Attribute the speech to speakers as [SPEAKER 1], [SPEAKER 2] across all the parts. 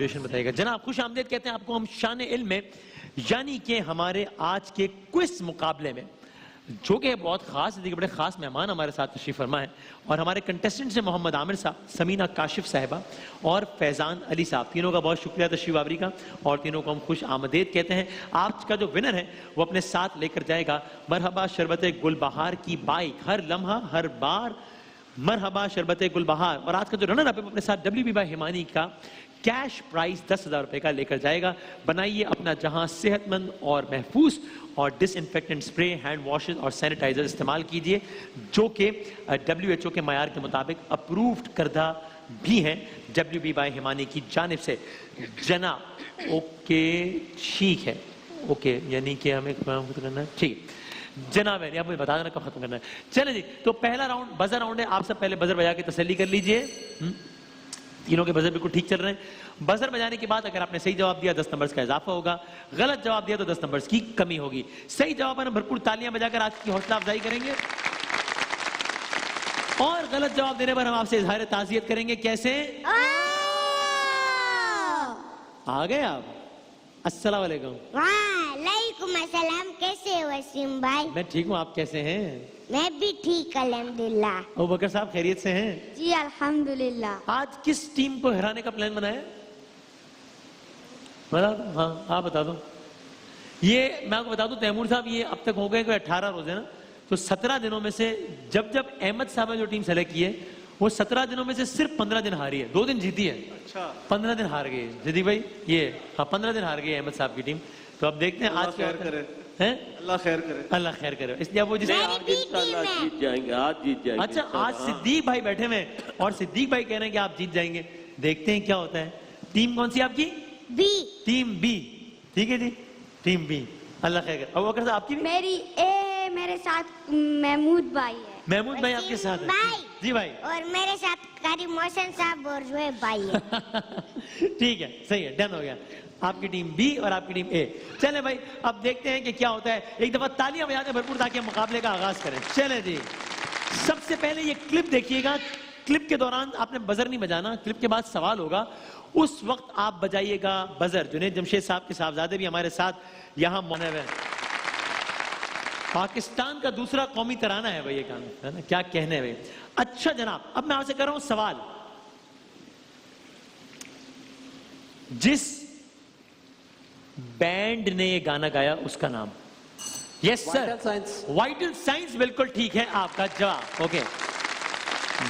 [SPEAKER 1] Duration बताइएगा। जनाब खुश आमदेद कहते हैं आपको हम शान इल्म में, यानी कि हमारे आज के क्विज मुकाबले में, जो कि बहुत खास है, बड़े खास मेहमान हमारे साथ तशरीफ फरमा है और हमारे कंटेस्टेंट्स हैं मोहम्मद आमिर साहब, समीना काशिफ साहिबा और फैजान अली साहब। तीनों का बहुत शुक्रिया तशरीफ आवरी का और तीनों को हम खुश आमदेद कहते हैं। आज का जो विनर है वो अपने साथ लेकर जाएगा मरहबा शरबत गुलबहार की बाइक, हर लम्हा हर बार मरहबा शरबत गुलबहार। और आज का जो रनर अप है अपने साथ WB बाय हिमानी का कैश प्राइस 10,000 रुपए का लेकर जाएगा। बनाइए अपना जहां सेहतमंद और महफूज और डिसइंफेक्टेंट स्प्रे, हैंड वॉशेस और सैनिटाइजर इस्तेमाल कीजिए जो कि WHO के मयार के मुताबिक अप्रूव्ड करदा भी हैं WB बाय हिमानी की जानिब से। जना ओके ठीक है, ओके यानी कि हमें करना है, ठीक है जनाब है, आप मुझे बता देना कब खत्म करना है। चले जी, तो पहला राउंड बजर राउंड है। आप सब पहले बजर बजा के तसल्ली कर लीजिए। तीनों के बजर बिल्कुल ठीक चल रहे हैं। बजर बजाने के बाद अगर आपने सही जवाब दिया 10 नंबर्स का इजाफा होगा, गलत जवाब दिया तो 10 नंबर्स की कमी होगी। सही जवाब पर भरपूर तालियां बजाकर आज की हौसला अफजाई करेंगे और गलत जवाब देने पर हम आपसे इजहार ताज़ियत करेंगे। कैसे आ गए आप? अस्सलाम वालेकुम।
[SPEAKER 2] वालेकुम अस्सलाम। कैसे हो वसीम भाई?
[SPEAKER 1] मैं ठीक हूँ, आप कैसे हैं?
[SPEAKER 2] मैं भी ठीक अल्हम्दुलिल्लाह।
[SPEAKER 1] अबू बकर साहब खैरियत से हैं?
[SPEAKER 2] जी अल्हम्दुलिल्लाह।
[SPEAKER 1] आज किस टीम को हराने का प्लान बनाया? बता दो। हाँ आप बता दो। ये मैं आपको बता दूं तैमूर साहब, ये अब तक हो गए कोई 18 रोज है ना, तो 17 दिनों में से जब अहमद साहब ने जो टीम सेलेक्ट की है वो 17 दिनों में से सिर्फ 15 दिन हारी है, 2 दिन जीती है। अच्छा 15 दिन हार गई जदी भाई ये। हाँ 15 दिन हार गई अहमद साहब की टीम। तो अब देखते हैं आज क्या करे हैं। अल्लाह खैर करे, अल्लाह खैर करे। इसलिए अब वो जिसे
[SPEAKER 3] इंशाल्लाह जीत जाएंगे, आज जीत जाएंगे।
[SPEAKER 1] अच्छा आज सिद्दीक भाई बैठे हुए और सिद्दीक भाई कह रहे हैं कि आप जीत जाएंगे। देखते हैं क्या होता है। टीम कौन सी आपकी?
[SPEAKER 2] बी।
[SPEAKER 1] टीम बी, ठीक है जी, टीम बी। अल्लाह खैर करे। अबू बकर साहब आपकी?
[SPEAKER 2] मेरी ए, मेरे साथ महमूद भाई है।
[SPEAKER 1] महमूद भाई आपके साथ है?
[SPEAKER 2] भाई
[SPEAKER 1] जी भाई।
[SPEAKER 2] और मेरे साथ कारी मोहसिन साहब और जो है भाई है।
[SPEAKER 1] ठीक है सही है, डन हो गया। आपकी टीम बी और आपकी टीम ए। चले भाई अब देखते हैं कि क्या होता है। एक दफा तालियां बजाते भरपूर ताकि हम मुकाबले का आगाज करें। चले जी, सबसे पहले ये क्लिप देखिएगा। क्लिप के दौरान आपने बजर नहीं बजाना, क्लिप के बाद सवाल होगा, उस वक्त आप बजाइएगा बजर। जुनैद जमशेद साहब के साहबजादे भी हमारे साथ यहां मौजूद हैं। पाकिस्तान का दूसरा कौमी तराना है भाई ये गाना, है ना? क्या कहने भाई। अच्छा जनाब, अब मैं आपसे कर रहा हूं सवाल। जिस बैंड ने ये गाना गाया उसका नाम? Yes sir, vital science. बिल्कुल ठीक है आपका जवाब। ओके,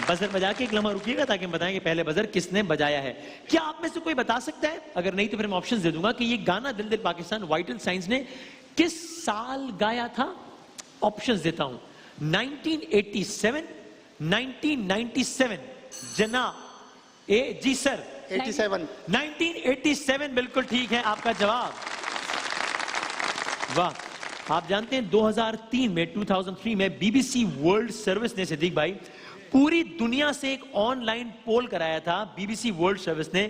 [SPEAKER 1] बजर बजा के एक लम्हा रुकिएगा ताकि हम बताएंगे पहले बजर किसने बजाया है। क्या आप में से कोई बता सकता है? अगर नहीं तो फिर मैं ऑप्शंस दे दूंगा कि ये गाना दिल दिल पाकिस्तान वाइटल साइंस ने किस साल गाया था। ऑप्शंस देता हूं। 1987, 1997। जनाब ए जी सर
[SPEAKER 4] 87।
[SPEAKER 1] 1987 बिल्कुल ठीक है आपका जवाब। वाह। आप जानते हैं 2003 में 2003 में BBC वर्ल्ड सर्विस ने, सिद्दीक भाई, पूरी दुनिया से एक ऑनलाइन पोल कराया था। BBC वर्ल्ड सर्विस ने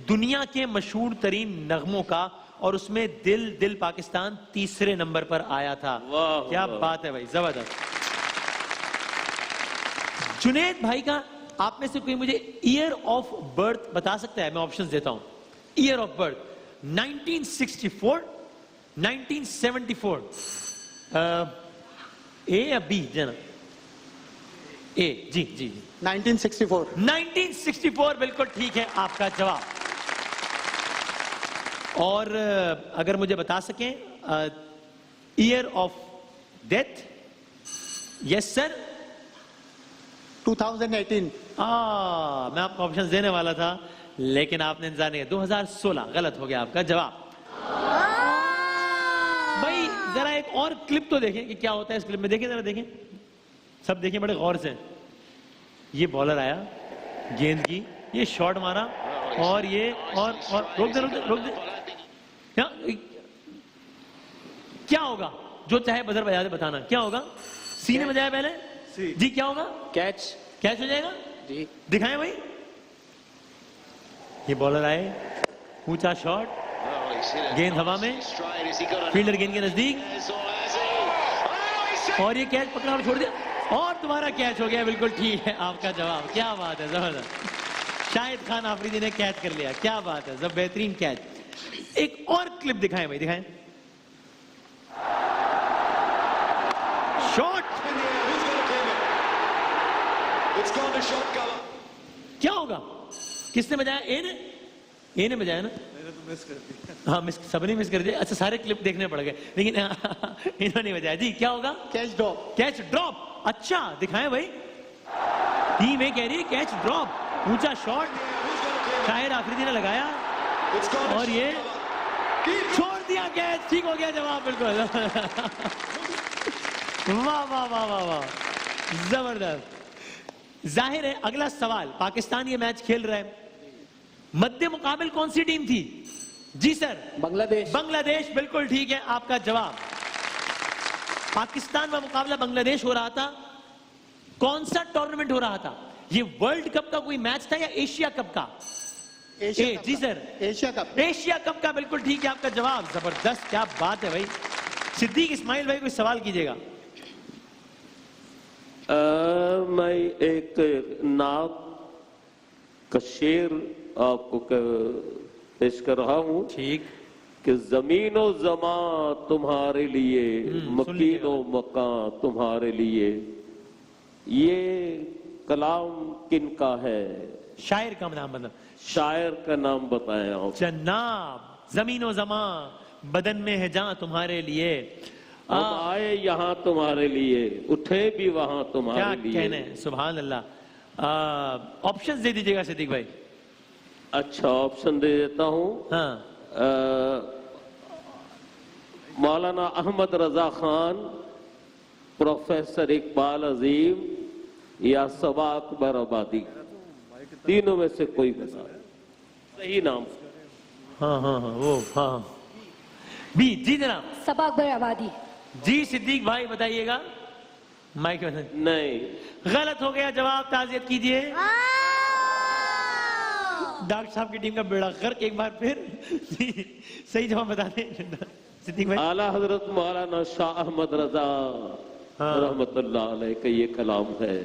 [SPEAKER 1] दुनिया के मशहूर तरीन नगमों का, और उसमें दिल दिल पाकिस्तान तीसरे नंबर पर आया था। क्या बात है भाई, जबरदस्त। जुनैद भाई का आप में से कोई मुझे ईयर ऑफ बर्थ बता सकता है? मैं ऑप्शंस देता हूं। ईयर ऑफ बर्थ 1964, 1974, ए या बी? जना ए। जी जी जी
[SPEAKER 4] 1964।
[SPEAKER 1] 1964 बिल्कुल ठीक है आपका जवाब। और अगर मुझे बता सकें year of death? Yes sir
[SPEAKER 4] 2018।
[SPEAKER 1] मैं आपको ऑप्शन देने वाला था लेकिन आपने इंतजार नहीं किया। 2016 गलत हो गया आपका जवाब। भाई जरा एक और क्लिप तो देखें कि क्या होता है इस क्लिप में। देखें जरा, देखें सब, देखें बड़े गौर से। ये बॉलर आया, गेंद की ये शॉट मारा और ये और रोक दे रोक दे रोक दे। क्या होगा? जो चाहे बजर बजा दे, बताना क्या होगा। सी ने बजाया पहले जी, क्या होगा? कैच। कैच हो जाएगा जी। दिखाएं भाई। ये बॉलर आए, ऊंचा शॉट, गेंद हवा में, फील्डर गेंद के नजदीक, और ये कैच पकड़ा और छोड़ दिया और तुम्हारा कैच हो गया। बिल्कुल ठीक है आपका जवाब। क्या बात है, जबरदस्त। शाहिद खान आफरीदी ने कैच कर लिया, क्या बात है, जब बेहतरीन कैच। एक और क्लिप दिखाएं भाई, दिखाएं। शॉट, क्या होगा, किसने बजाया? ए ने बजाया ना? हाँ मिस, सबने मिस कर दिया। अच्छा सारे क्लिप देखने पड़ गए, लेकिन इन्होंने बजाया। जी क्या होगा?
[SPEAKER 4] Catch drop.
[SPEAKER 1] कैच ड्रॉप, अच्छा दिखाएं भाई। टीम ए कह रही है कैच ड्रॉप, ऊंचा शॉट शाहिद आफरीदी ने लगाया और ये छोड़ दिया कैच। ठीक हो गया जवाब, बिल्कुल। वाह वाह वाह वाह वाह, जबरदस्त। जाहिर है अगला सवाल, पाकिस्तान ये मैच खेल रहा है, मध्य मुकाबिल कौन सी टीम थी? जी सर,
[SPEAKER 4] बांग्लादेश।
[SPEAKER 1] बांग्लादेश, बिल्कुल ठीक है आपका जवाब। पाकिस्तान का मुकाबला बांग्लादेश हो रहा था। कौन सा टूर्नामेंट हो रहा था? ये वर्ल्ड कप का कोई मैच था या एशिया कप का?
[SPEAKER 4] एशिया कप
[SPEAKER 1] जी
[SPEAKER 4] का।
[SPEAKER 1] Sir,
[SPEAKER 4] Asia cup.
[SPEAKER 1] Asia cup का, बिल्कुल ठीक है आपका जवाब। जबरदस्त, क्या बात है भाई। सिद्दीक इस्माइल भाई कोई सवाल कीजिएगा।
[SPEAKER 3] मैं एक नाक का शेर आपको पेश कर रहा हूँ
[SPEAKER 1] ठीक,
[SPEAKER 3] कि जमीनो जमा तुम्हारे लिए,
[SPEAKER 1] सुन लीजिएगा।
[SPEAKER 3] मकीनो मकां तुम्हारे लिए। ये कलाम किनका है?
[SPEAKER 1] शायर का नाम मतलब?
[SPEAKER 3] शायर का नाम बताएं आप।
[SPEAKER 1] जनाब, जमीनो जमा बदन में है जहां तुम्हारे लिए।
[SPEAKER 3] हम आए यहाँ तुम्हारे लिए, उठे भी वहां
[SPEAKER 1] क्या
[SPEAKER 3] तुम्हारे लिए।
[SPEAKER 1] कहने हैं, सुभान अल्लाह। ऑप्शंस दे दीजिएगा सिद्दीक भाई।
[SPEAKER 3] अच्छा ऑप्शन दे देता हूँ।
[SPEAKER 1] हाँ,
[SPEAKER 3] मौलाना अहमद रजा खान, प्रोफेसर इकबाल अजीम या सबा अकबर आबादी, तीनों में से कोई बता। सही नाम।
[SPEAKER 1] हाँ हाँ हाँ, वो हाँ बी। जी जनाब।
[SPEAKER 5] सबा अकबर आबादी।
[SPEAKER 1] जी सिद्दीक भाई बताइएगा। माइक में
[SPEAKER 3] नहीं,
[SPEAKER 1] गलत हो गया जवाब, ताज़ियत कीजिए।
[SPEAKER 2] Oh!
[SPEAKER 1] डॉक्टर साहब की टीम का बेड़ा गर्क एक बार फिर। जी, सही जवाब बता दें सिद्दीक भाई।
[SPEAKER 3] आला हजरत मौलाना शाह अहमद रजा
[SPEAKER 1] हाँ।
[SPEAKER 3] रहमतुल्लाह अलैह का ये कलाम है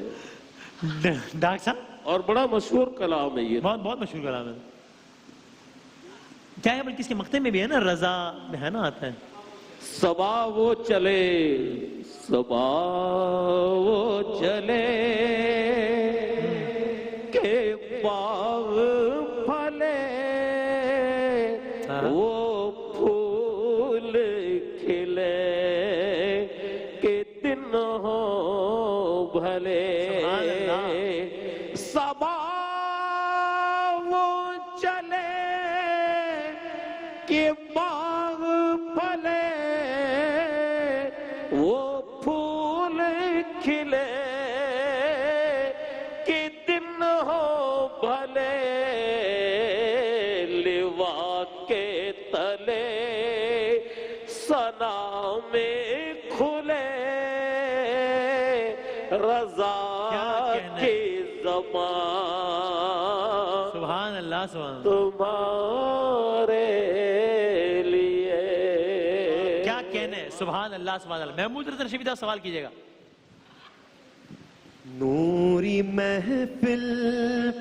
[SPEAKER 1] डॉक्टर साहब,
[SPEAKER 3] और बड़ा मशहूर कलाम है ये।
[SPEAKER 1] बहुत बहुत मशहूर कलाम है। क्या है बल्कि इसके मक्ते में भी है ना, रजा में है ना, आता है।
[SPEAKER 3] सबा वो चले, सबा वो चले के बाग फले, वो फूल खिले के दिन हो भले। सबा वो चले के बाग फले, वो फूल खिले कि दिन हो भले। लिवा के तले सना में खुले, रजा के ज़बान
[SPEAKER 1] सुभान अल्लाह, सुभान अल्लाह।
[SPEAKER 3] तुम्हारे लिए।
[SPEAKER 1] क्या कहने हैं, सुभान अल्लाह सुभान अल्लाह। महमूद रज़ा रशीदी साहब सवाल कीजिएगा।
[SPEAKER 6] नूरी महफिल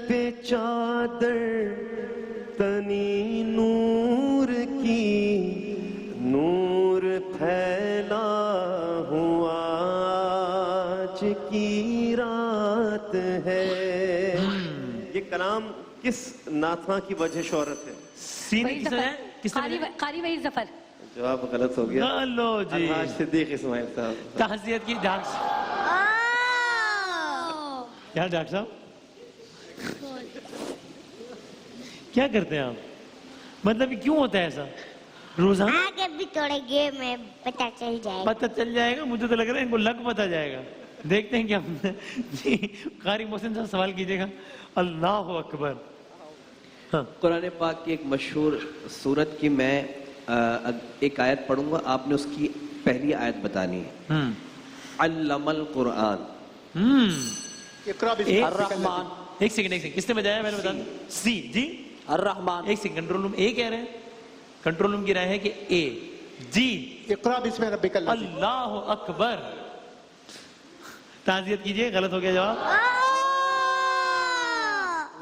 [SPEAKER 6] पे चादर तनी नूर की, नूर फैला हुआ आज की रात है। ये कलाम किस नाथा की वजह शोहरत है?
[SPEAKER 1] सीन
[SPEAKER 5] वहीद
[SPEAKER 1] किसने
[SPEAKER 5] जफर।
[SPEAKER 1] है? किसने
[SPEAKER 5] कारी
[SPEAKER 1] है?
[SPEAKER 5] कारी वहीद जफर।
[SPEAKER 6] जवाब गलत हो गया।
[SPEAKER 1] लो जी,
[SPEAKER 6] अलहाज सिद्दीक इस्माइल साहब।
[SPEAKER 1] ताज़ियत की डॉक्टर।
[SPEAKER 2] Oh!
[SPEAKER 1] क्या डॉक्टर साहब क्या करते हैं आप? मतलब कि क्यों होता है ऐसा रोजाना?
[SPEAKER 2] आगे भी थोड़े गेम में पता चल जाएगा।
[SPEAKER 1] पता चल जाएगा, मुझे तो लग रहा है इनको लग पता जाएगा। देखते हैं क्या। जी, कारी मोहसिन साहब सवाल कीजिएगा। अल्लाह अकबर। हाँ,
[SPEAKER 7] कुरान पाक की एक मशहूर सूरत की मैं एक आयत पढ़ूंगा, आपने उसकी पहली आयत बतानी है। अल्लमल कुरान।
[SPEAKER 4] इकरा
[SPEAKER 1] एक
[SPEAKER 4] बिस्मिल्लाह।
[SPEAKER 7] अर्रहमान।
[SPEAKER 1] एक सेकंड किसने बजाया मैंने बता। सी जी,
[SPEAKER 7] अर्रहमान।
[SPEAKER 1] एक सेकंड, कंट्रोल रूम ए कह रहे हैं, कंट्रोल रूम की राय है कि ए। जी,
[SPEAKER 4] इकरा बिस्मिल्लाह रब्बिकल लज़ी।
[SPEAKER 1] अल्लाह अकबर। ताज़ियत कीजिए, गलत हो गया जवाब।
[SPEAKER 2] Oh!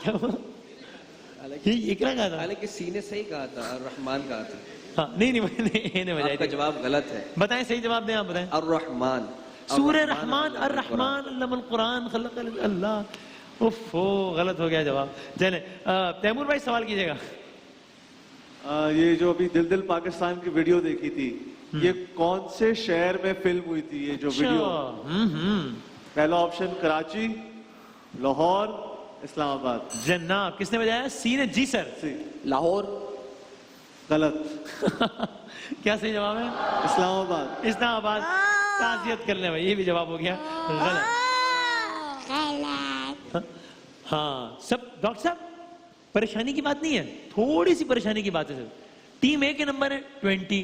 [SPEAKER 1] क्या हुआ? ये इकरा कहा था।
[SPEAKER 7] हालांकि सी ने सही कहा था और रहमान कहा था।
[SPEAKER 1] हाँ, नहीं बजाई
[SPEAKER 7] आपका
[SPEAKER 1] थी।
[SPEAKER 7] जवाब गलत है।
[SPEAKER 1] बताएं, सही जवाब दें आप, बताएं।
[SPEAKER 7] और रहमान,
[SPEAKER 1] सूरह रहमान, अर्रहमान अल्लमल कुरान खलक़ल अल्लाह। उफ़, गलत हो गया जवाब। चले तैमूर भाई सवाल कीजिएगा।
[SPEAKER 6] ये जो अभी दिल दिल पाकिस्तान की वीडियो देखी थी, ये कौन से शहर में फिल्म हुई थी ये जो वीडियो? पहला ऑप्शन कराची, लाहौर, इस्लामाबाद।
[SPEAKER 1] जन्नत। किसने बजाया? सी ने। जी सर।
[SPEAKER 7] लाहौर।
[SPEAKER 6] गलत।
[SPEAKER 1] क्या सही जवाब है?
[SPEAKER 6] इस्लामाबाद।
[SPEAKER 1] इस्लामाबाद। ताज़ियत कर ले भाई, ये भी जवाब हो गया गलत।
[SPEAKER 2] गलत।
[SPEAKER 1] हाँ, सब डॉक्टर साहब परेशानी की बात नहीं है, थोड़ी सी परेशानी की बात है सर। टीम ए के नंबर है 20,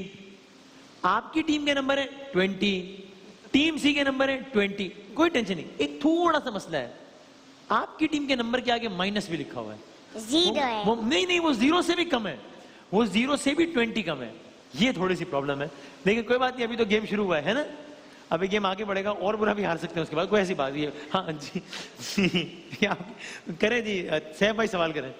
[SPEAKER 1] आपकी टीम के नंबर है 20, टीम सी के नंबर है 20। कोई टेंशन नहीं, एक थोड़ा सा मसला है, आपकी टीम के नंबर के आगे माइनस भी लिखा हुआ है।
[SPEAKER 2] जीरो है।
[SPEAKER 1] वो नहीं, वो 0 से भी कम है, वो 0 से भी 20 कम है। ये थोड़ी सी प्रॉब्लम है, लेकिन कोई बात नहीं, अभी तो गेम शुरू हुआ है ना। अभी गेम आगे बढ़ेगा और बुरा भी हार सकते हैं उसके बाद, कोई ऐसी बात नहीं है। हाँ जी, आप करें जी। सैफ भाई सवाल करें।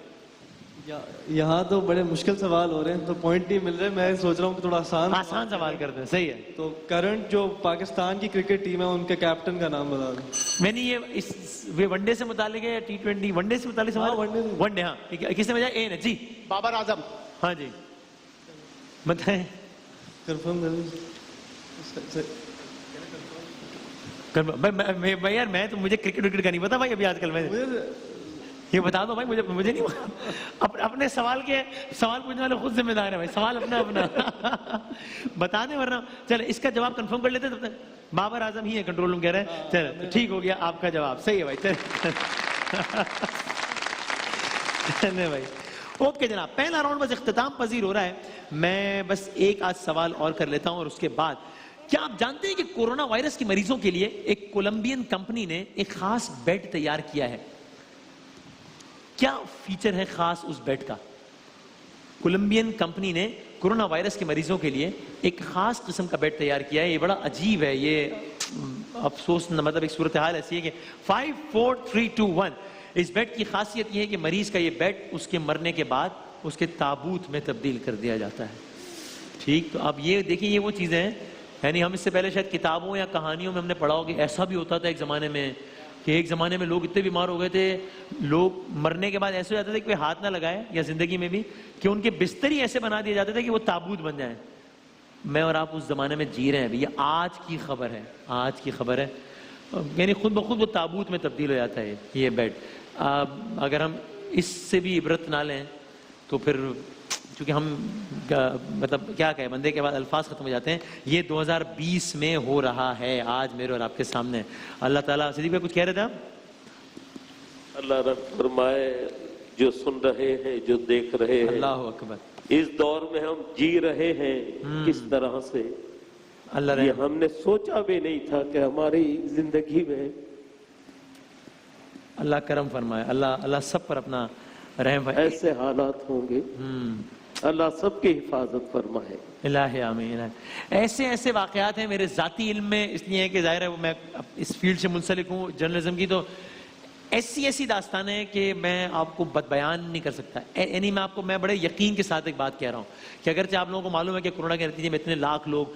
[SPEAKER 6] यहाँ तो बड़े मुश्किल सवाल हो रहे हैं, तो पॉइंट नहीं मिल रहे। मैं सोच रहा हूँ कि थोड़ा
[SPEAKER 1] आसान सवाल करते हैं। सही है।
[SPEAKER 6] तो करंट जो पाकिस्तान की क्रिकेट टीम है उनके कैप्टन का नाम बता दो।
[SPEAKER 1] मैंने ये वनडे से मुतालिक है या T20? वनडे से मुतालिक सवाल। वनडे। हाँ, किसने बजाया? ए ने। जी
[SPEAKER 4] बाबर आजम।
[SPEAKER 1] हाँ जी, बताएं।
[SPEAKER 6] कंफर्म
[SPEAKER 1] भाई यार, मैं तो, मुझे क्रिकेट विकेट का नहीं पता भाई अभी आजकल। मैं ये बता दो भाई, मुझे नहीं अपने सवाल पूछने वाले खुद जिम्मेदार है भाई, सवाल अपना बता दें, वरना चले इसका जवाब कंफर्म कर लेते हैं। बाबर आजम ही है, कंट्रोल रूम कह रहे हैं। चलो तो ठीक हो गया, आपका जवाब सही है भाई। चले भाई, ओके जनाब, पहला राउंड बस इख्तिताम पजीर हो रहा है। मैं बस एक आध सवाल और कर लेता हूं और उसके बाद, क्या आप जानते हैं कि कोरोना वायरस के मरीजों के लिए एक कोलंबियन कंपनी ने एक खास बेड तैयार किया है? क्या फीचर है खास उस बेड का? कोलंबियन कंपनी ने कोरोना वायरस के मरीजों के लिए एक खास किस्म का बेड तैयार किया है। ये बड़ा अजीब है, ये अफसोस, मतलब एक सूरत हाल ऐसी है कि 5 4 3 2 1, इस बेड की खासियत ये है कि मरीज का ये बेड उसके मरने के बाद उसके ताबूत में तब्दील कर दिया जाता है। ठीक, तो अब ये देखिए, ये वो चीजें हैं, यानी हम इससे पहले शायद किताबों या कहानियों में हमने पढ़ा हो कि ऐसा भी होता था एक ज़माने में, कि एक ज़माने में लोग इतने बीमार हो गए थे, लोग मरने के बाद ऐसे हो जाते थे कि कोई हाथ ना लगाए, या ज़िंदगी में भी कि उनके बिस्तर ही ऐसे बना दिए जाते थे कि वो ताबूत बन जाए। मैं और आप उस ज़माने में जी रहे हैं। ये आज की खबर है, आज की खबर है, यानी खुद ब खुद वो ताबूत में तब्दील हो जाता है ये बेड। अगर हम इससे भी इबरत ना लें तो फिर, क्योंकि हम मतलब क्या कहें, बंदे के बाद अल्फाज खत्म हो जाते हैं। ये 2020 में हो रहा है, आज मेरे और आपके सामने। अल्लाह ताला, सिद्दीक भाई कुछ कह रहे थे आप?
[SPEAKER 3] अल्लाह रब फरमाए, जो सुन रहे हैं, जो देख रहे हैं,
[SPEAKER 1] अल्लाह अकबर,
[SPEAKER 3] इस दौर में हम जी रहे हैं किस तरह से,
[SPEAKER 1] अल्लाह
[SPEAKER 3] ये हमने सोचा भी नहीं था कि हमारी जिंदगी में।
[SPEAKER 1] अल्लाह करम फरमाए, अल्लाह सब पर अपना रहम फरमाए।
[SPEAKER 3] ऐसे हालात होंगे, अल्लाह सबकी हिफाजत फरमाए।
[SPEAKER 1] इलाही आमीन। ऐसे ऐसे वाकयात हैं मेरे जाती इल्म में, इसलिए है कि जाहिर है वो मैं इस फील्ड से मुंसलिक हूँ जर्नलिज्म की, तो ऐसी ऐसी दास्तानें हैं कि मैं आपको बयान नहीं कर सकता। यानी मैं बड़े यकीन के साथ एक बात कह रहा हूँ कि अगरचे आप लोगों को मालूम है कि कोरोना के नतीजे में इतने लाख लोग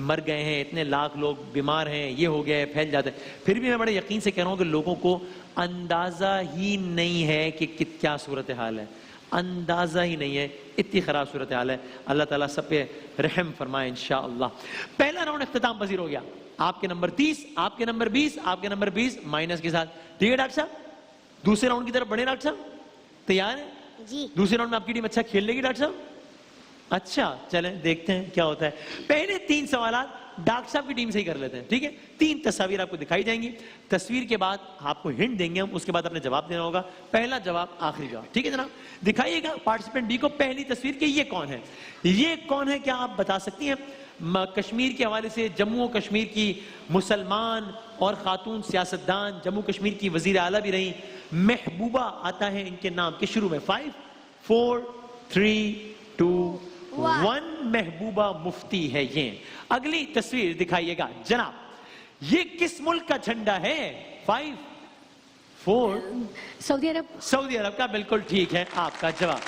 [SPEAKER 1] मर गए हैं, इतने लाख लोग बीमार हैं, ये हो गया है, फैल जाता है, फिर भी मैं बड़े यकीन से कह रहा हूँ कि लोगों को अंदाजा ही नहीं है कि क्या सूरत हाल है, अंदाजा ही नहीं है, इतनी खराब सूरत हाल है। अल्लाह ताला सब पे रहम फरमाए इंशाअल्लाह। पहला राउंड इख्तिताम पजीर हो गया। आपके नंबर 30, आपके नंबर 20, आपके नंबर 20 माइनस के साथ। ठीक है डॉक्टर साहब, दूसरे राउंड की तरफ बढ़े डॉक्टर साहब, तैयार है?
[SPEAKER 2] जी।
[SPEAKER 1] दूसरे राउंड में आपकी टीम अच्छा खेल लेगी डॉक्टर साहब? अच्छा, चलें देखते हैं क्या होता है। पहले 3 सवाल डॉक्टर साहब की टीम से ही कर लेते हैं, ठीक है? 3 तस्वीर आपको दिखाई जाएंगी, तस्वीर के बाद आपको हिंट देंगे हम, उसके बाद आपने जवाब देना होगा, पहला जवाब आखिरी जवाब, ठीक है जनाब? दिखाइएगा पार्टिसिपेंट डी को पहली तस्वीर के, ये कौन है, ये कौन है, क्या आप बता सकती हैं? कश्मीर के हवाले से, जम्मू और कश्मीर की मुसलमान और खातून सियासतदान, जम्मू कश्मीर की वजीर आला भी रही, महबूबा आता है इनके नाम के शुरू में। 5 4 3 2 1, महबूबा मुफ्ती है ये। अगली तस्वीर दिखाइएगा जनाब, ये किस मुल्क का झंडा है? 5 4
[SPEAKER 5] सऊदी अरब।
[SPEAKER 1] सऊदी अरब का बिल्कुल ठीक है आपका जवाब।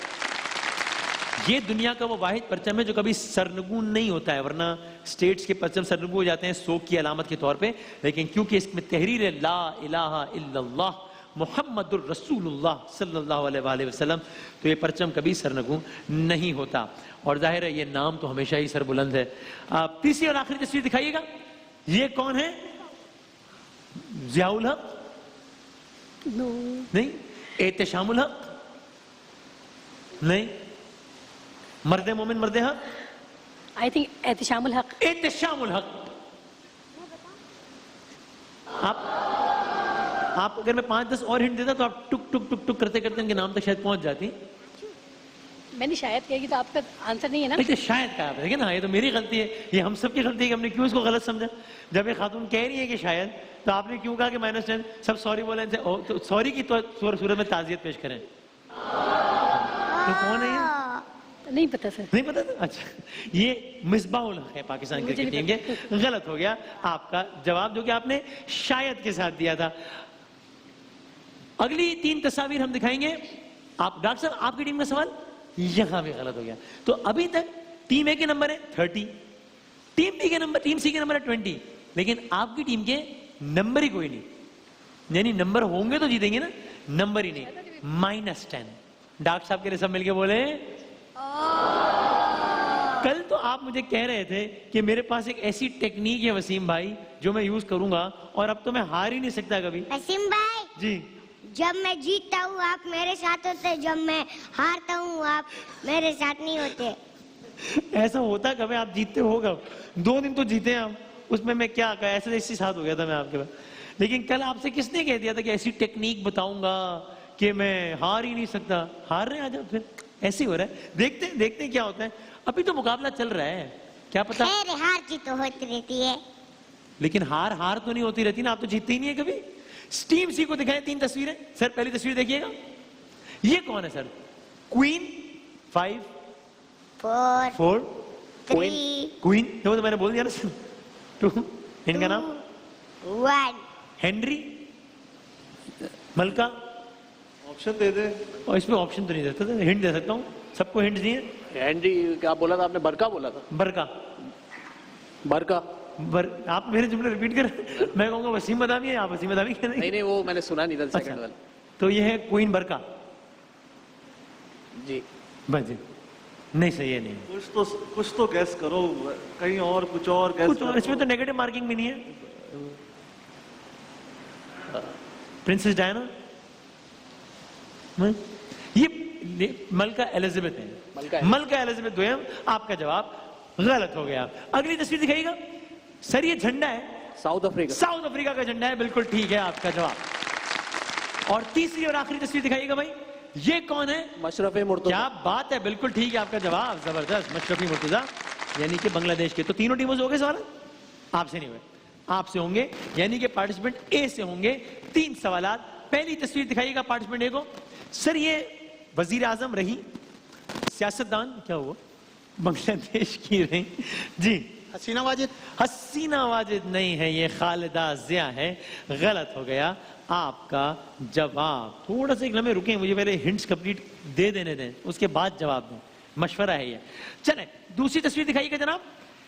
[SPEAKER 1] ये दुनिया का वो वाहिद परचम है जो कभी सरनगू नहीं होता है, वरना स्टेट्स के परचम सरनगू हो जाते हैं शोक की अलामत के तौर पे, लेकिन क्योंकि इसमें तहरीर है ला इलाहा इल्लल्लाह मुहम्मदुर रसूलुल्लाह सल्लल्लाहु अलैहि वसल्लम, तो ये परचम कभी सरनगू नहीं होता। और जाहिर है ये नाम तो हमेशा ही सरबुलंद है। आप तीसरी और आखिरी तस्वीर दिखाइएगा, ये कौन है? जियाउल हक? नहीं। एहतशामुल हक? नहीं। मर्दे मोमिन मर्दे हक?
[SPEAKER 5] आई थिंक एहतशामुल हक।
[SPEAKER 1] एहतशामुल हक। आप अगर मैं 5-10 और हिंट देता तो आप टुक टुक टुक टुक करते करते उनके नाम तक शायद पहुंच जाती।
[SPEAKER 5] मैंने शायद कही तो आपका आंसर नहीं है ना?
[SPEAKER 1] नहीं तो शायद कहा आपने, देखिए ना, ये तो मेरी गलती है, ये हम सब की गलती है कि हमने क्यों इसको गलत समझा। जब ये खातून कह रही है कि शायद, तो आपने क्यों कहा कि -10? सब सॉरी बोले, तो सॉरी की तो सूरत में ताज़ियत पेश करें। तो कौन है ये?
[SPEAKER 5] नहीं पता सर।
[SPEAKER 1] नहीं पता था? अच्छा, ये मिसबाहुल हक है पाकिस्तान क्रिकेट टीम के। गलत हो गया आपका जवाब, जो कि आपने शायद के साथ दिया था। अगली 3 तस्वीर हम दिखाएंगे। आप डॉक्टर साहब, आपकी टीम का सवाल यहां भी गलत हो गया। तो अभी तक टीम ए के नंबर है 30, टीम सी के नंबर है 20, लेकिन आपकी टीम के नंबर ही कोई नहीं, यानी नंबर होंगे तो जीतेंगे ना, नंबर ही नहीं, -10। डॉक्टर साहब के लिए सब मिलके बोले। कल तो आप मुझे कह रहे थे कि मेरे पास एक ऐसी टेक्निक है वसीम भाई जो मैं यूज करूंगा, और अब तो मैं हार ही नहीं सकता कभी।
[SPEAKER 2] वसीम भाई
[SPEAKER 1] जी,
[SPEAKER 2] जब मैं जीतता हूँ आप मेरे साथ होते, जब मैं हारता हूँ आप मेरे साथ नहीं होते।
[SPEAKER 1] ऐसा होता कभी? आप जीतते हो कब? 2 दिन तो जीते हैं आप, उसमें मैं क्या कहा, ऐसे इसी साथ हो गया था मैं आपके पास। लेकिन कल आपसे किसने कह दिया था कि ऐसी टेक्निक बताऊंगा कि मैं हार ही नहीं सकता? हार रहे हैं, आ जाओ फिर, ऐसे ही हो रहा है। देखते हैं क्या होता है। अभी तो मुकाबला चल रहा है, क्या पता।
[SPEAKER 2] खैर हार जीत तो होती रहती है,
[SPEAKER 1] लेकिन हार तो नहीं होती रहती ना, आप तो जीतते ही नहीं है कभी। टीम सी को दिखाएं 3 तस्वीरें। सर पहली तस्वीर देखिएगा, ये कौन है सर? क्वीन 5 4 क्वीन, वो तो मैंने बोल दिया ना सर। 2 इनका नाम
[SPEAKER 2] 1
[SPEAKER 1] हेनरी, मलका।
[SPEAKER 6] ऑप्शन दे दे।
[SPEAKER 1] और इसमें ऑप्शन तो नहीं देता था, हिंट दे सकता हूँ, सबको हिंट दिए।
[SPEAKER 8] हैंडी क्या बोला था आपने? बरका बोला था।
[SPEAKER 1] बरका। आप मेरे जुमले रिपीट कर, मैं कहूँगा वसीम बदामी है, आप वसीम बदामी कह रहे हैं।
[SPEAKER 8] नहीं वो मैंने सुना नहीं था सेकंड
[SPEAKER 1] अच्छा,
[SPEAKER 8] वाला।
[SPEAKER 1] तो ये है क्वीन बरका
[SPEAKER 8] जी।
[SPEAKER 1] बस जी, नहीं सही है, नहीं
[SPEAKER 6] कुछ तो गैस करो, कहीं और कुछ और गैस
[SPEAKER 1] कुछ और।
[SPEAKER 6] करो।
[SPEAKER 1] इसमें तो नेगेटिव मार्किंग भी नहीं है। प्रिंसेस डायना, ये मलका एलिजाबेथ है। मलका एलिजाबेथ द्वितीय, आपका जवाब गलत हो गया। अगली तस्वीर दिखाइएगा। सर ये झंडा है
[SPEAKER 8] साउथ अफ्रीका
[SPEAKER 1] का झंडा है, बिल्कुल ठीक है आपका जवाब। और तीसरी और आखिरी तस्वीर दिखाइएगा भाई, ये कौन है?
[SPEAKER 8] मशरफी मुर्तजा।
[SPEAKER 1] क्या बात है, बिल्कुल ठीक है आपका जवाब, जबरदस्त। मशरफी मुर्तजा यानी कि बांग्लादेश के। तो तीनों टीमों से हो गए सवाल? आपसे नहीं हुए, आपसे होंगे, यानी कि पार्टिसिपेंट ए से होंगे 3 सवालात। पहली तस्वीर दिखाइएगा पार्टिसिपेंट ए को। सर ये वजीर आजम रही, सियासतदान, क्या हुआ, बांग्लादेश की रही जी,
[SPEAKER 4] हसीना वाजिद।
[SPEAKER 1] हसीना वाजिद नहीं है, ये खालिदा जिया है। गलत हो गया आपका जवाब। थोड़ा सा एक लम्हे रुके, मुझे पहले हिंट्स कंप्लीट दे देने दें, उसके बाद जवाब दें, मशवरा है ये। चले दूसरी तस्वीर दिखाइएगा जनाब।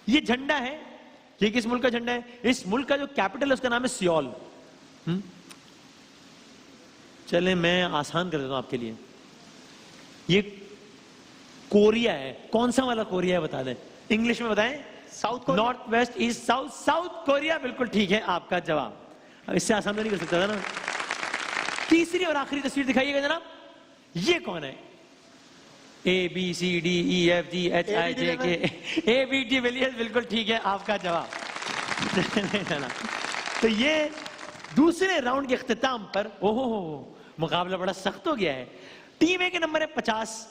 [SPEAKER 1] ये झंडा है, ये किस मुल्क का झंडा है? इस मुल्क का जो कैपिटल है उसका नाम है सियोल। चले मैं आसान कर देता हूं आपके लिए, ये कोरिया है। कौन सा वाला कोरिया है बता दें, इंग्लिश में बताएं।
[SPEAKER 4] South Korea.
[SPEAKER 1] North west east south, south Korea, बिल्कुल ठीक है आपका जवाब। अब इससे आसान तो नहीं कर सकता था ना। तीसरी और आखिरी तस्वीर दिखाइएगा जनाब, ये कौन है? ABCDEFGHIJK, AB विलियम्स, बिल्कुल ठीक है आपका जवाब। तो ये दूसरे राउंड के इख्तिताम पर ओहो मुकाबला बड़ा सख्त हो गया है। टीम ए के नंबर है 50,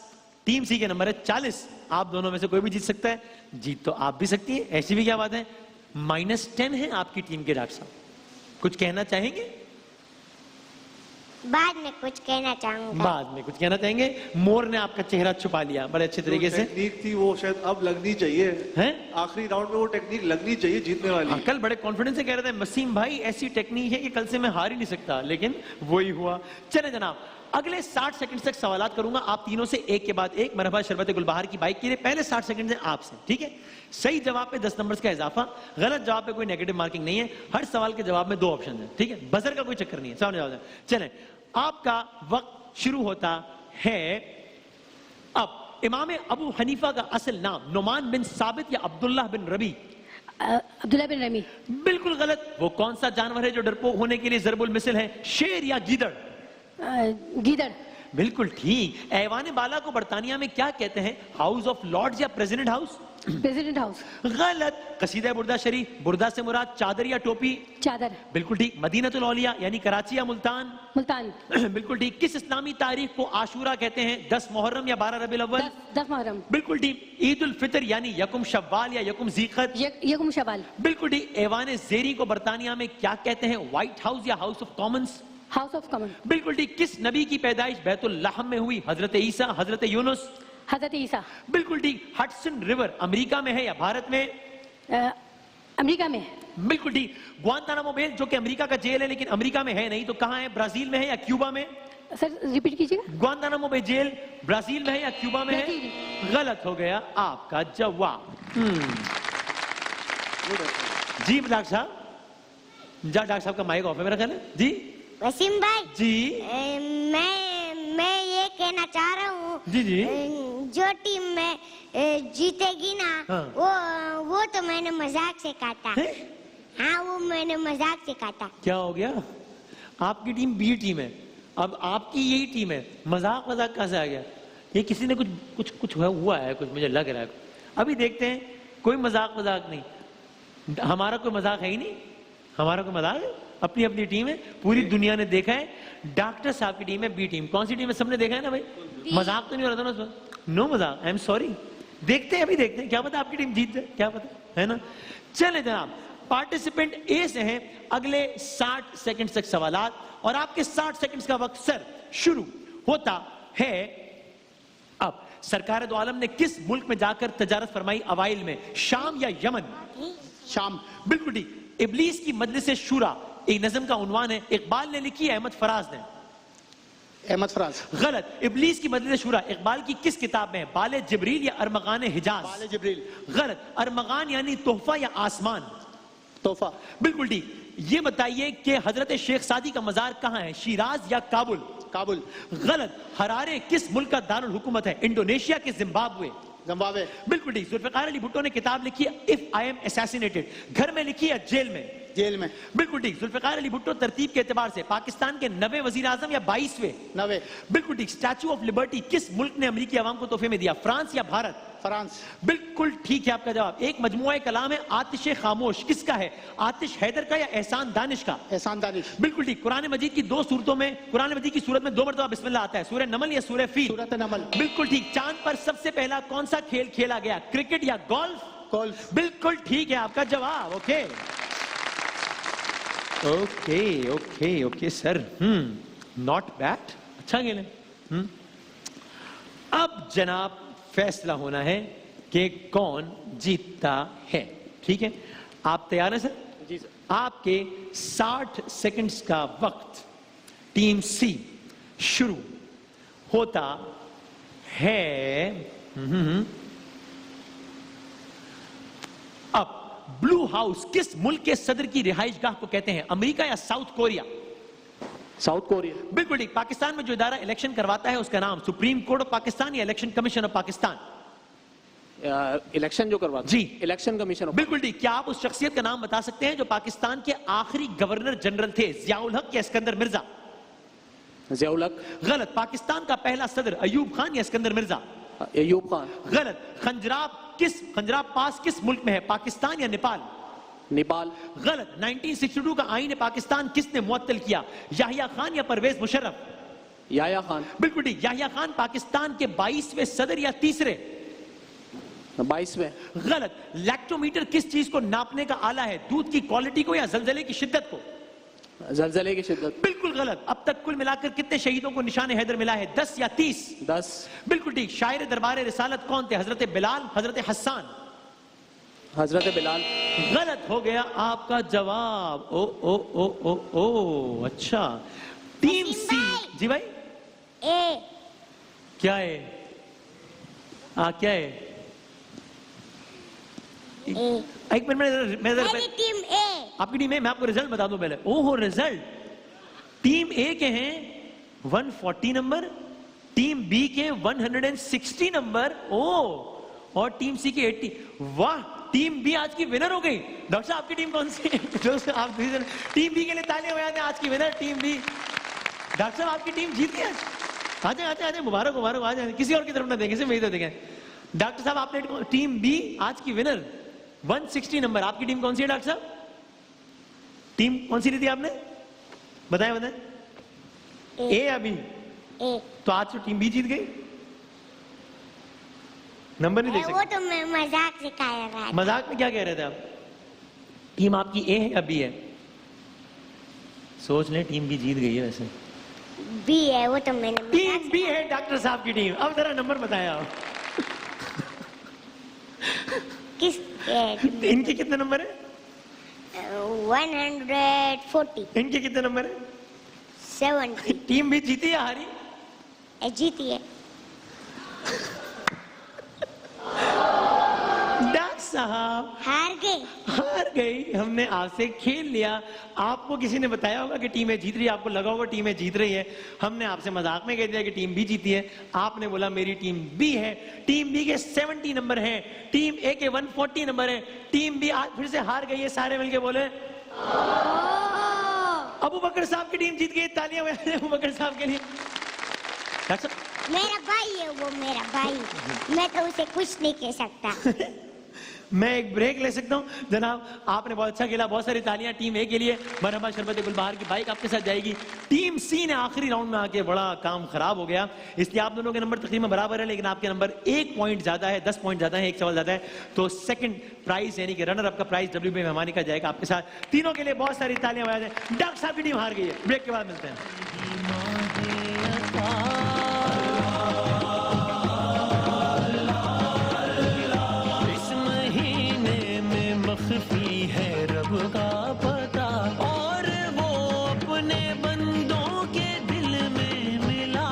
[SPEAKER 1] टीम सी के नंबर है 40। आप दोनों में से कोई भी जीत सकता है, जीत तो आप भी सकती हैं, ऐसी भी क्या बात है। -10 है आपकी टीम के। डॉक्टर साहब कुछ कहना चाहेंगे?
[SPEAKER 2] बाद में कुछ कहना चाहूंगा।
[SPEAKER 1] बाद में कुछ कहना चाहेंगे। मोर ने आपका चेहरा छुपा लिया बड़े अच्छे तरीके से।
[SPEAKER 6] टेक्निक थी वो शायद अब लगनी चाहिए
[SPEAKER 1] हैं?
[SPEAKER 6] आखिरी राउंड में वो टेक्निक लगनी चाहिए जीतने वाली।
[SPEAKER 1] कल बड़े कॉन्फिडेंस से कह रहे थे वसीम भाई ऐसी टेक्निक है कि कल से मैं हार ही नहीं सकता, लेकिन वही हुआ। चले जनाब, अगले 60 सेकंड तक सवालात करूंगा आप तीनों से एक के बाद एक। मरहबा शरबत गुलबहार की बाइक के लिए पहले 60 सेकंड है आपसे, ठीक है? सही जवाब पे 10 नंबर्स का इजाफा, गलत जवाब पे कोई नेगेटिव मार्किंग नहीं है। हर सवाल के जवाब में 2 ऑप्शन है, ठीक है? बजर का कोई चक्कर नहीं है। समझ जाओ। चलें, आपका वक्त शुरू होता है अब। इमाम अबू हनीफा का असल नाम नुमान बिन साबित या अब्दुल्लाह बिन रबी?
[SPEAKER 5] अब्दुल्ला बिन रमी।
[SPEAKER 1] बिल्कुल गलत। वो कौन सा जानवर है जो डरपोक होने के लिए जरबुल मिसल है? शेर या गीदड़?
[SPEAKER 5] गीदड़।
[SPEAKER 1] बिल्कुल ठीक। ऐवान बाला को बरतानिया में क्या कहते हैं? हाउस ऑफ लॉर्ड्स या प्रेसिडेंट हाउस?
[SPEAKER 5] President house.
[SPEAKER 1] गलत। कसीदा बुर्दा शरीफ, बुर्दा से मुराद चादर या टोपी?
[SPEAKER 5] चादर।
[SPEAKER 1] बिल्कुल ठीक। मदीनतुल औलिया यानी कराची या मुल्तान?
[SPEAKER 5] मुल्तान।
[SPEAKER 1] बिल्कुल ठीक। किस इस्लामी तारीख को आशूरा कहते हैं? 10 मुहर्रम या 12 रबीउल अव्वल?
[SPEAKER 5] 10 मुहर्रम।
[SPEAKER 1] बिल्कुल ठीक। ईद उल फितर यानी यकुम शव्वाल या यकुम ज़ीक़त?
[SPEAKER 5] यकुम शवाल।
[SPEAKER 1] बिल्कुल ठीक। ऐवान ज़ेरी को बरतानिया में क्या कहते हैं? व्हाइट हाउस या house of Commons?
[SPEAKER 5] House of common.
[SPEAKER 1] बिल्कुल ठीक। किस नबी की पैदाइश बैतुल लहम में हुई? हजरत ईसा, हजरत यूनुस?
[SPEAKER 5] हजरत ईसा।
[SPEAKER 1] बिल्कुल ठीक। हडसन रिवर अमेरिका में है या भारत में?
[SPEAKER 5] अमेरिका में।
[SPEAKER 1] बिल्कुल ठीक। ग्वांतानामो बे जो कि अमेरिका का जेल है लेकिन अमेरिका में है नहीं, तो कहां है? ब्राजील में है या क्यूबा में?
[SPEAKER 5] सर रिपीट कीजिएगा।
[SPEAKER 1] ग्वांतानामो बे जेल ब्राजील में है या क्यूबा में है? गलत हो गया आपका जवाब। जी डॉक्टर साहब, जा डॉक्टर साहब का माइक ऑफ है मेरा ख्याल है। जी
[SPEAKER 2] वसीम भाई
[SPEAKER 1] जी
[SPEAKER 2] मैं ये कहना चाह रहा हूँ,
[SPEAKER 1] जी जी
[SPEAKER 2] जो टीम में जीतेगी ना,
[SPEAKER 1] हाँ।
[SPEAKER 2] वो तो मैंने मजाक से काटा।
[SPEAKER 1] है?
[SPEAKER 2] हाँ, वो मैंने मजाक से काटा।
[SPEAKER 1] क्या हो गया? आपकी टीम बी टीम है, अब आपकी यही टीम है। मजाक कहाँ से आ गया? ये किसी ने कुछ हुआ है, कुछ मुझे लग रहा है। अभी देखते हैं। कोई मजाक नहीं, हमारा कोई मजाक है ही नहीं। हमारा कोई मजाक है, अपनी अपनी टीम है। पूरी दुनिया ने देखा है डॉक्टर साहब की टीम है बी टीम। कौन सी टीम है? सबने देखा है ना भाई। मजाक तो नहीं हो रहा था ना? नो मजाक। I am sorry. देखते हैं, अभी देखते हैं, क्या पता आपकी टीम जीत जाए, क्या पता, है ना? चले जनाब, पार्टिसिपेंट ए से हैं अगले 60 सेकंड तक सवालात, और आपके 60 सेकंड का वक्त सर शुरू होता है अब। सरकार दो आलम ने किस मुल्क में जाकर तजारत फरमाई अवाइल में? शाम या यमन?
[SPEAKER 4] शाम।
[SPEAKER 1] बिल्कुल ठीक। इब्लीस की मजलिस शूरा एक नज़म का उन्वान है, इकबाल ने लिखी है, अहमद फराज ने?
[SPEAKER 4] अहमद फराज।
[SPEAKER 1] गलत। इब्लीस की मजलिस शूरा इकबाल की किस किताब में? बाले जिब्रील या अरमगान हिजाज?
[SPEAKER 4] बाले जिब्रील।
[SPEAKER 1] गलत। अरमगान यानी तोहफा या आसमान?
[SPEAKER 4] तोहफा।
[SPEAKER 1] बिल्कुल ठीक। ये बताइए कि हजरत शेख सादी का मजार कहां है? शिराज या काबुल?
[SPEAKER 4] काबुल।
[SPEAKER 1] गलत। हरारे किस मुल्क का दारुल हुकूमत है? इंडोनेशिया के जिम्बाब्वे?
[SPEAKER 4] जिम्बाब्वे।
[SPEAKER 1] बिल्कुल ठीक। जुल्फिकार अली भुट्टो ने किताब लिखी है इफ आई एम असैसिनेटेड, घर में लिखी है जेल में?
[SPEAKER 4] जेल में।
[SPEAKER 1] बिल्कुल ठीक। जुल्फिकार अली भुट्टो तरतीब के एतबार से पाकिस्तान के 90वें वजीर आजम या 22वें?
[SPEAKER 4] 90।
[SPEAKER 1] बिल्कुल ठीक। स्टैचू ऑफ लिबर्टी किस मुल्क ने अमेरिकी अवाम को तोहफे में दिया? फ्रांस या भारत?
[SPEAKER 4] फ्रांस।
[SPEAKER 1] बिल्कुल ठीक है आपका जवाब। एक मजमुआ कलाम है आतिश खामोश, किसका है? आतिश हैदर का या एहसान दानिश का?
[SPEAKER 4] एहसान दानिश।
[SPEAKER 1] बिल्कुल ठीक। कुरान मजीद की 2 सूरतों में, कुरान मजीद की सूरत में 2 मरतबा बिस्मिल्लाह आता है, सूरह नमल या सूरह फील?
[SPEAKER 4] सूरत नमल।
[SPEAKER 1] बिल्कुल ठीक। चांद पर सबसे पहला कौन सा खेल खेला गया? क्रिकेट या गोल्फ?
[SPEAKER 4] गोल्फ।
[SPEAKER 1] बिल्कुल ठीक है आपका जवाब। Okay okay okay okay sir, not bad, अच्छा खेले। अब जनाब फैसला होना है कि कौन जीतता है, ठीक है? आप तैयार हैं सर?
[SPEAKER 8] जी सर।
[SPEAKER 1] आपके 60 सेकंड्स का वक्त टीम सी शुरू होता है अब। ब्लू हाउस किस मुल्क के सदर की रिहाइशगाह को कहते हैं? अमेरिका या साउथ कोरिया?
[SPEAKER 8] South Korea.
[SPEAKER 1] बिल्कुल ठीक। पाकिस्तान में जो इदारा इलेक्शन करवाता है उसका नाम सुप्रीम कोर्ट ऑफ पाकिस्तान या election commission of Pakistan?
[SPEAKER 8] Election जो करवाता
[SPEAKER 1] जी।
[SPEAKER 8] Election commission.
[SPEAKER 1] बिल्कुल ठीक। क्या आप उस शख्सियत का नाम बता सकते हैं जो पाकिस्तान के आखिरी गवर्नर जनरल थे? जियाउल हक या सिकंदर मिर्जा?
[SPEAKER 8] जियाउल हक।
[SPEAKER 1] गलत। पाकिस्तान का पहला सदर अयूब खान या सिकंदर मिर्जा?
[SPEAKER 8] अयूब खान।
[SPEAKER 1] गलत। खंजराब पास किस मुल्क में है? पाकिस्तान या नेपाल?
[SPEAKER 8] नेपाल।
[SPEAKER 1] गलत। 1962 का आईन पाकिस्तान किसने मुअत्तल किया? याहिया खान या परवेज मुशर्रफ?
[SPEAKER 8] याहिया खान।
[SPEAKER 1] बिल्कुल ठीक। याहिया खान पाकिस्तान के 22वें सदर या तीसरे?
[SPEAKER 8] 22वें।
[SPEAKER 1] गलत। लैक्टोमीटर किस चीज को नापने का आला है? दूध की क्वालिटी को या जलजले की शिद्दत को?
[SPEAKER 8] जलजले की शिद्दत।
[SPEAKER 1] बिल्कुल गलत। अब तक कुल मिलाकर कितने शहीदों को निशान हैदर मिला है? 10 या 30?
[SPEAKER 8] 10।
[SPEAKER 1] बिल्कुल ठीक। शायर दरबार रिसालत कौन थे? हजरत बिलाल, हजरत हसन?
[SPEAKER 8] हजरत बिलाल।
[SPEAKER 1] गलत हो गया आपका जवाब। ओ ओ ओ ओ ओ अच्छा। टीम
[SPEAKER 2] वसीम
[SPEAKER 1] सी।
[SPEAKER 2] भाई।
[SPEAKER 1] जी भाई
[SPEAKER 2] ए
[SPEAKER 1] क्या है? क्या है?
[SPEAKER 2] ए
[SPEAKER 1] एक मिनट मैं
[SPEAKER 2] मेरी टीम ए।
[SPEAKER 1] आपकी टीम है, मैं आपको रिजल्ट बता दूं पहले। ओहो रिजल्ट, टीम ए के हैं 140 नंबर, टीम बी के 160 नंबर, ओ, और टीम सी के 80। वाह, टीम बी आज की विनर हो गई। डॉक्टर साहब आपकी टीम कौन सी है? आप टीम बी के लिए तालियां बजा दें। आज की विनर टीम बी। डॉक्टर साहब आपकी टीम जीत गई आज। आते आते आते, मुबारक मुबारक। आ जाए, किसी और की तरफ ना देखें, सिर्फ मेरी तरफ देखें। डॉक्टर साहब आपने टीम बी आज की विनर 160 नंबर। आपकी टीम कौन सी है डॉक्टर साहब? टीम कौन सी ली थी आपने? बताएं बताएं। ए या बी?
[SPEAKER 2] ए
[SPEAKER 1] तो आज तो टीम बी जीत गई। नंबर नहीं देख
[SPEAKER 2] वो
[SPEAKER 1] सकते।
[SPEAKER 2] तो मैं मजाक से कह रहा था।
[SPEAKER 1] मजाक में क्या कह रहे थे आप? टीम आपकी ए है या बी है? सोच लें, टीम बी जीत गई है वैसे।
[SPEAKER 2] बी है, वो तो मैंने मजाक
[SPEAKER 1] टीम
[SPEAKER 2] से
[SPEAKER 1] बी है डॉक्टर साहब की टीम। अब जरा नंबर बताया आप।
[SPEAKER 2] किस
[SPEAKER 1] इनके कितने नंबर है?
[SPEAKER 2] 140
[SPEAKER 1] इनके कितने नंबर है?
[SPEAKER 2] 70
[SPEAKER 1] टीम भी जीती या हारी?
[SPEAKER 2] जीती है।
[SPEAKER 1] डॉक्टर साहब हार गई। हमने आपसे खेल लिया। आपको किसी ने बताया होगा कि टीम ए जीत रही है, आपको लगा होगा टीम ए जीत रही है। हमने आपसे मजाक में कह दिया कि टीम बी जीती है, आपने बोला मेरी टीम बी है। टीम बी के 70 नंबर हैं, टीम ए के 140 नंबर हैं। टीम बी आज फिर से हार गई है। सारे मिलके बोले अबू बकर साहब की टीम जीत गई। तालियां बजाएं अबू बकर साहब के लिए। डॉक्टर साहब
[SPEAKER 2] मेरा भाई है वो, मेरा भाई, मैं तो उसे कुछ नहीं कह सकता।
[SPEAKER 1] मैं एक ब्रेक ले सकता हूं जनाब? आपने बहुत अच्छा खेला। बहुत सारी तालियां टीम ए के लिए। मरहबा शरबत गुलबहार की बाइक आपके साथ जाएगी। टीम सी ने आखिरी राउंड में आके बड़ा काम खराब हो गया, इसलिए आप दोनों के नंबर तकरीबन बराबर है, लेकिन आपके नंबर 1 पॉइंट ज्यादा है, 10 पॉइंट ज्यादा है, 1 सवाल ज्यादा है। तो सेकंड प्राइज यानी कि रनर अप का प्राइज WB मेहमानी का जाएगा आपके साथ। तीनों के लिए बहुत सारी तालियां बजा दें। डॉक्टर साहब की टीम हार गई है। ब्रेक के बाद मिलते हैं।
[SPEAKER 9] है रब का पता, और वो अपने बंदों के दिल में मिला।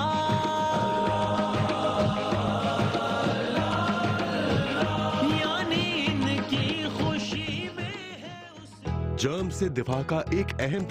[SPEAKER 9] यानी इनकी खुशी में है उस
[SPEAKER 10] जर्म से दिफा का एक अहम